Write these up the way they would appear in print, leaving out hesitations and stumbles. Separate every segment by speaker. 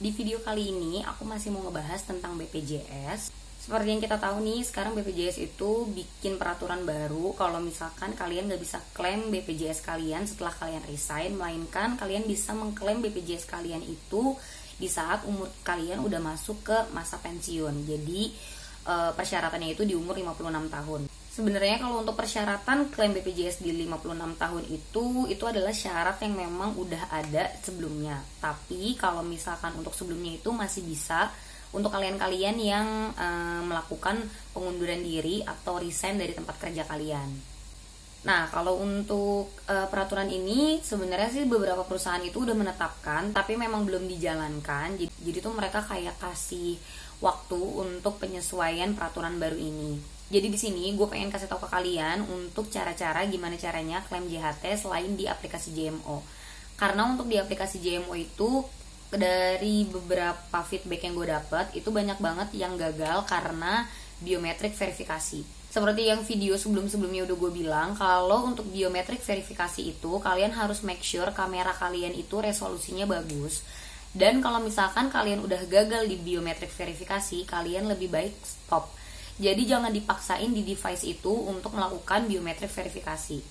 Speaker 1: Di video kali ini aku masih mau ngebahas tentang BPJS. Seperti yang kita tahu nih, sekarang BPJS itu bikin peraturan baru kalau misalkan kalian nggak bisa klaim BPJS kalian setelah kalian resign, melainkan kalian bisa mengklaim BPJS kalian itu di saat umur kalian udah masuk ke masa pensiun. Jadi persyaratannya itu di umur 56 tahun. Sebenarnya kalau untuk persyaratan klaim BPJS di 56 tahun itu adalah syarat yang memang udah ada sebelumnya. Tapi kalau misalkan untuk sebelumnya itu masih bisa untuk kalian-kalian yang melakukan pengunduran diri atau resign dari tempat kerja kalian. Nah, kalau untuk peraturan ini sebenarnya sih beberapa perusahaan itu udah menetapkan, tapi memang belum dijalankan. Jadi tuh mereka kayak kasih waktu untuk penyesuaian peraturan baru ini. Jadi di sini gue pengen kasih tahu ke kalian untuk cara-cara gimana caranya klaim JHT selain di aplikasi JMO. Karena untuk di aplikasi JMO itu dari beberapa feedback yang gue dapet itu banyak banget yang gagal karena biometrik verifikasi. Seperti yang video sebelum-sebelumnya udah gue bilang, kalau untuk biometrik verifikasi itu kalian harus make sure kamera kalian itu resolusinya bagus. Dan kalau misalkan kalian udah gagal di biometrik verifikasi, kalian lebih baik stop. Jadi jangan dipaksain di device itu untuk melakukan biometrik verifikasi.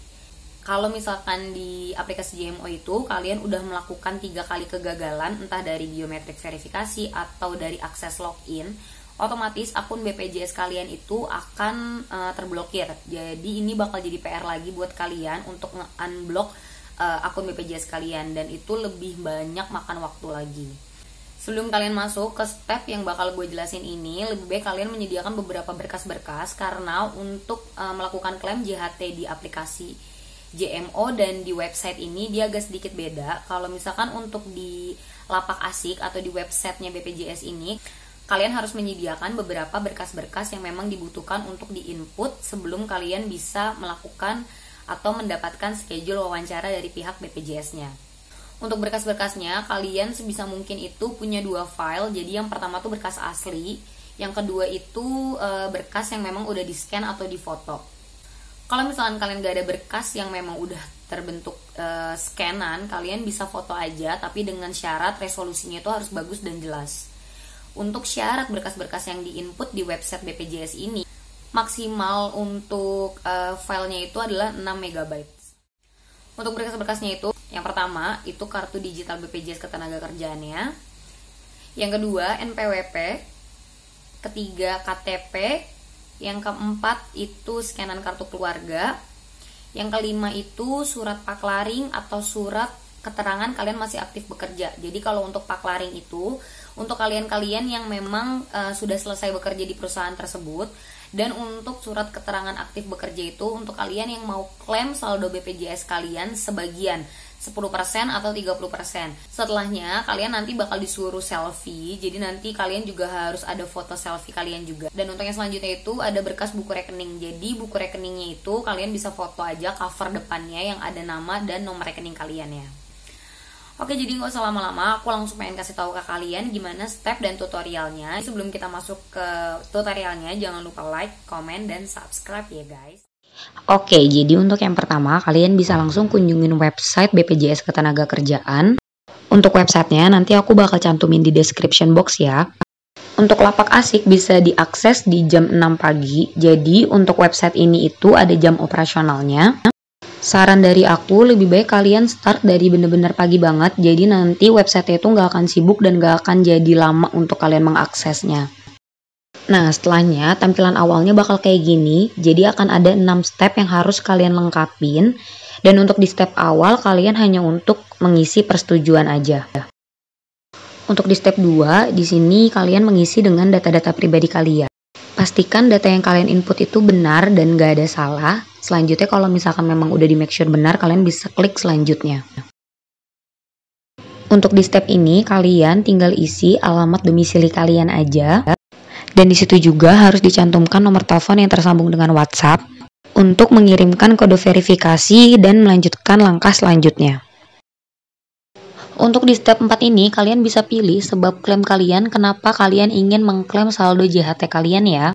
Speaker 1: Kalau misalkan di aplikasi JMO itu kalian udah melakukan 3 kali kegagalan, entah dari biometrik verifikasi atau dari akses login, otomatis akun BPJS kalian itu akan terblokir. Jadi ini bakal jadi PR lagi buat kalian untuk nge-unblock akun BPJS kalian, dan itu lebih banyak makan waktu lagi. Sebelum kalian masuk ke step yang bakal gue jelasin ini, lebih baik kalian menyediakan beberapa berkas-berkas, karena untuk melakukan klaim JHT di aplikasi JMO dan di website ini dia agak sedikit beda. Kalau misalkan untuk di lapak asik atau di websitenya BPJS ini, kalian harus menyediakan beberapa berkas-berkas yang memang dibutuhkan untuk di-input sebelum kalian bisa melakukan atau mendapatkan schedule wawancara dari pihak BPJS-nya. Untuk berkas-berkasnya, kalian sebisa mungkin itu punya 2 file. Jadi yang pertama tuh berkas asli, yang kedua itu berkas yang memang udah di-scan atau di-foto. Kalau misalkan kalian gak ada berkas yang memang udah terbentuk scanan, kalian bisa foto aja, tapi dengan syarat resolusinya itu harus bagus dan jelas. Untuk syarat berkas-berkas yang di-input di website BPJS ini, maksimal untuk filenya itu adalah 6 MB. Untuk berkas-berkasnya itu, yang pertama itu kartu digital BPJS Ketenagakerjaannya, yang kedua NPWP, ketiga KTP, yang keempat itu scanan kartu keluarga, yang kelima itu surat paklaring atau surat keterangan kalian masih aktif bekerja. Jadi kalau untuk paklaring itu untuk kalian-kalian yang memang sudah selesai bekerja di perusahaan tersebut, dan untuk surat keterangan aktif bekerja itu untuk kalian yang mau klaim saldo BPJS kalian sebagian 10% atau 30%. Setelahnya kalian nanti bakal disuruh selfie. Jadi nanti kalian juga harus ada foto selfie kalian juga. Dan untuk yang selanjutnya itu ada berkas buku rekening. Jadi buku rekeningnya itu kalian bisa foto aja cover depannya yang ada nama dan nomor rekening kalian ya. Oke, jadi nggak usah lama-lama, aku langsung pengen kasih tahu ke kalian gimana step dan tutorialnya. Sebelum kita masuk ke tutorialnya, jangan lupa like, comment, dan subscribe ya guys.
Speaker 2: Oke, jadi untuk yang pertama, kalian bisa langsung kunjungin website BPJS Ketenagakerjaan. Untuk websitenya nanti aku bakal cantumin di description box ya. Untuk lapak asik bisa diakses di jam 6 pagi, jadi untuk website ini itu ada jam operasionalnya. Saran dari aku, lebih baik kalian start dari bener-bener pagi banget, jadi nanti website itu nggak akan sibuk dan nggak akan jadi lama untuk kalian mengaksesnya. Nah, setelahnya tampilan awalnya bakal kayak gini, jadi akan ada 6 step yang harus kalian lengkapin, dan untuk di step awal kalian hanya untuk mengisi persetujuan aja. Untuk di step 2, di sini kalian mengisi dengan data-data pribadi kalian. Pastikan data yang kalian input itu benar dan gak ada salah. Selanjutnya kalau misalkan memang udah di make sure benar, kalian bisa klik selanjutnya. Untuk di step ini kalian tinggal isi alamat domisili kalian aja. Dan di situ juga harus dicantumkan nomor telepon yang tersambung dengan WhatsApp untuk mengirimkan kode verifikasi dan melanjutkan langkah selanjutnya. Untuk di step 4 ini, kalian bisa pilih sebab klaim kalian, kenapa kalian ingin mengklaim saldo JHT kalian ya.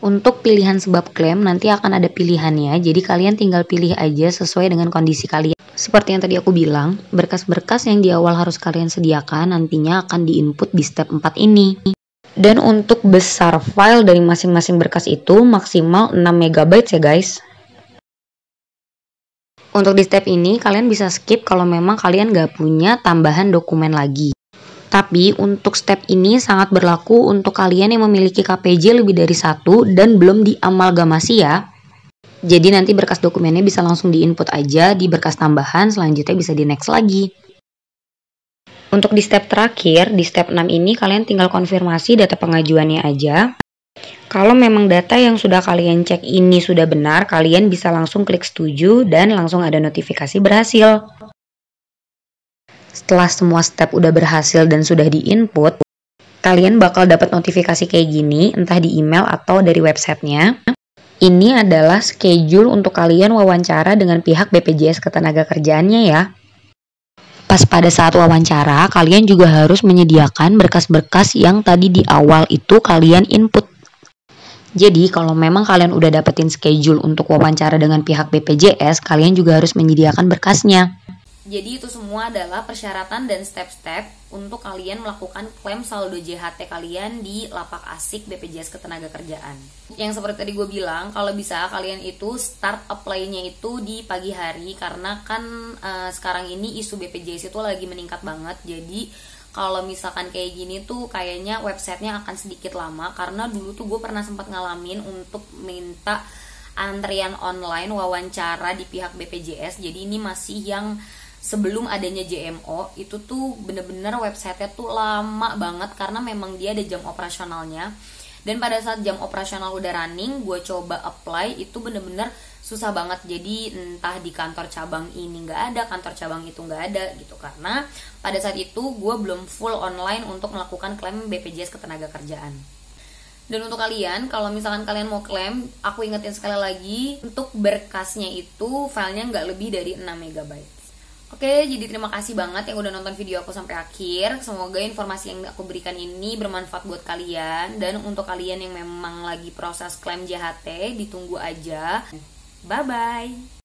Speaker 2: Untuk pilihan sebab klaim nanti akan ada pilihannya, jadi kalian tinggal pilih aja sesuai dengan kondisi kalian. Seperti yang tadi aku bilang, berkas-berkas yang di awal harus kalian sediakan nantinya akan diinput di step 4 ini. Dan untuk besar file dari masing-masing berkas itu maksimal 6 MB ya guys. Untuk di step ini kalian bisa skip kalau memang kalian gak punya tambahan dokumen lagi. Tapi untuk step ini sangat berlaku untuk kalian yang memiliki KPJ lebih dari 1 dan belum diamalgamasi ya. Jadi nanti berkas dokumennya bisa langsung diinput aja di berkas tambahan, selanjutnya bisa di next lagi. Untuk di step terakhir, di step 6 ini kalian tinggal konfirmasi data pengajuannya aja. Kalau memang data yang sudah kalian cek ini sudah benar, kalian bisa langsung klik setuju dan langsung ada notifikasi berhasil. Setelah semua step udah berhasil dan sudah diinput, kalian bakal dapat notifikasi kayak gini, entah di email atau dari websitenya. Ini adalah schedule untuk kalian wawancara dengan pihak BPJS Ketenagakerjaannya ya. Pas pada saat wawancara, kalian juga harus menyediakan berkas-berkas yang tadi di awal itu kalian input. Jadi kalau memang kalian udah dapetin schedule untuk wawancara dengan pihak BPJS, kalian juga harus menyediakan berkasnya.
Speaker 1: Jadi itu semua adalah persyaratan dan step-step untuk kalian melakukan klaim saldo JHT kalian di lapak asik BPJS Ketenagakerjaan. Yang seperti tadi gue bilang, kalau bisa kalian itu start apply-nya itu di pagi hari, karena kan sekarang ini isu BPJS itu lagi meningkat banget. Jadi kalau misalkan kayak gini tuh kayaknya websitenya akan sedikit lama, karena dulu tuh gue pernah sempat ngalamin untuk minta antrian online wawancara di pihak BPJS. Jadi ini masih yang sebelum adanya JMO, itu tuh bener-bener websitenya tuh lama banget karena memang dia ada jam operasionalnya. Dan pada saat jam operasional udah running, gue coba apply, itu bener-bener susah banget. Jadi entah di kantor cabang ini nggak ada, kantor cabang itu nggak ada gitu. Karena pada saat itu gue belum full online untuk melakukan klaim BPJS Ketenagakerjaan. Dan untuk kalian, kalau misalkan kalian mau klaim, aku ingetin sekali lagi, untuk berkasnya itu filenya nggak lebih dari 6 MB. Oke, jadi terima kasih banget yang udah nonton video aku sampai akhir. Semoga informasi yang aku berikan ini bermanfaat buat kalian. Dan untuk kalian yang memang lagi proses klaim JHT, ditunggu aja. Bye-bye.